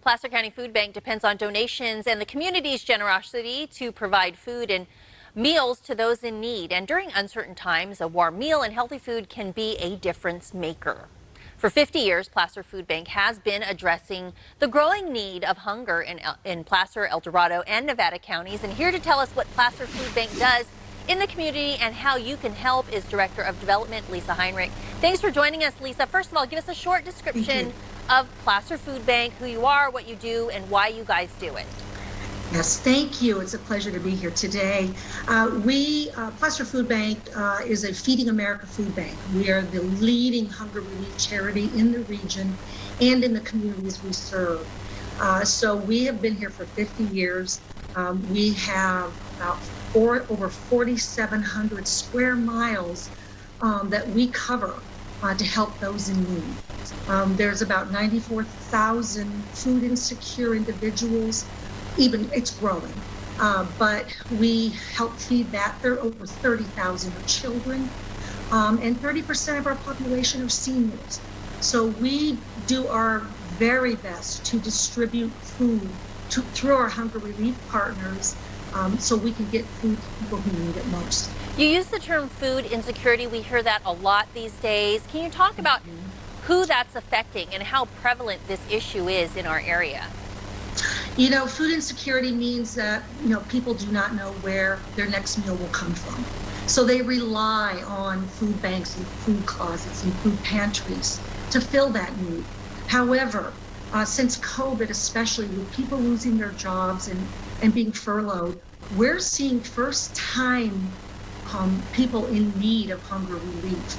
Placer County Food Bank depends on donations and the community's generosity to provide food and meals to those in need. And during uncertain times, a warm meal and healthy food can be a difference maker. For 50 years, Placer Food Bank has been addressing the growing need of hunger in Placer, El Dorado, and Nevada counties. And here to tell us what Placer Food Bank does in the community and how you can help is Director of Development, Lisa Heinrich. Thanks for joining us, Lisa. First of all, give us a short description of Placer Food Bank, who you are, what you do, and why you guys do it. Yes, thank you. It's a pleasure to be here today. Placer Food Bank is a Feeding America food bank. We are the leading hunger relief charity in the region and in the communities we serve. So we have been here for 50 years. We have about over 4,700 square miles that we cover to help those in need. There's about 94,000 food insecure individuals. It's growing, but we help feed that. There are over 30,000 are children, and 30% of our population are seniors. So we do our very best to distribute food through our hunger relief partners, so we can get food to people who need it most. You use the term food insecurity. We hear that a lot these days. Can you talk about who that's affecting and how prevalent this issue is in our area? You know, food insecurity means that, people do not know where their next meal will come from. So they rely on food banks and food closets and food pantries to fill that need. However, since COVID, especially with people losing their jobs and being furloughed, we're seeing first-time people in need of hunger relief.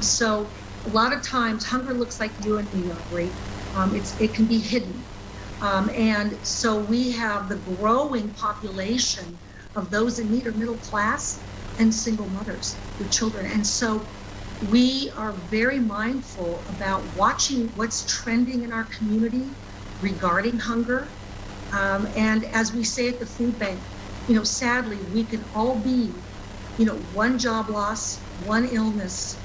So a lot of times hunger looks like you and me, Aubrey. It can be hidden. And so we have the growing population of those in need are middle class and single mothers with children. And so we are very mindful about watching what's trending in our community regarding hunger. And as we say at the food bank, sadly, we can all be, one job loss, one illness,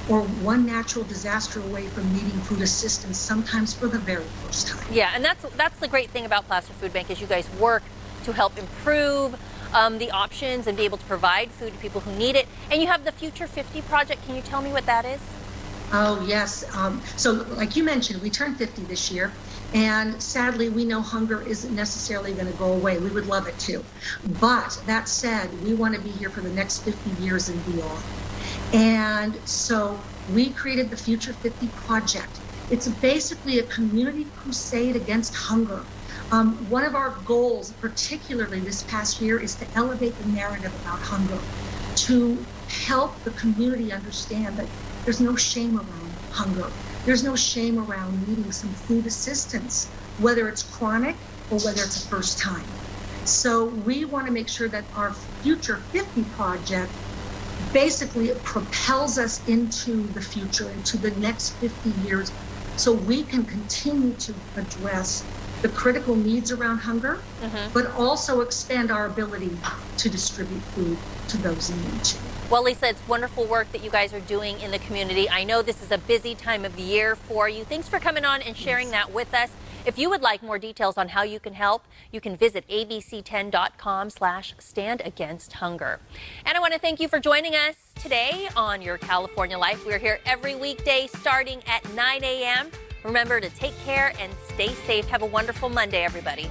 or one natural disaster away from needing food assistance, sometimes for the very first time. Yeah, and that's the great thing about Placer Food Bank is you guys work to help improve the options and be able to provide food to people who need it. And you have the Future 50 project. Can you tell me what that is? Oh, yes. So like you mentioned, we turned 50 this year. And sadly, we know hunger isn't necessarily going to go away. We would love it to. But that said, we want to be here for the next 50 years and beyond. And so we created the Future 50 project. It's basically a community crusade against hunger. One of our goals, particularly this past year, is to elevate the narrative about hunger, to help the community understand that there's no shame around hunger. There's no shame around needing some food assistance, whether it's chronic or whether it's a first time. So we want to make sure that our Future 50 project basically it propels us into the future, into the next 50 years, so we can continue to address the critical needs around hunger, but also expand our ability to distribute food to those in need too. Well, Lisa, it's wonderful work that you guys are doing in the community. I know this is a busy time of the year for you. Thanks for coming on and sharing that with us. If you would like more details on how you can help, you can visit abc10.com/standagainsthunger. And I want to thank you for joining us today on Your California Life. We're here every weekday starting at 9 a.m. Remember to take care and stay safe. Have a wonderful Monday, everybody.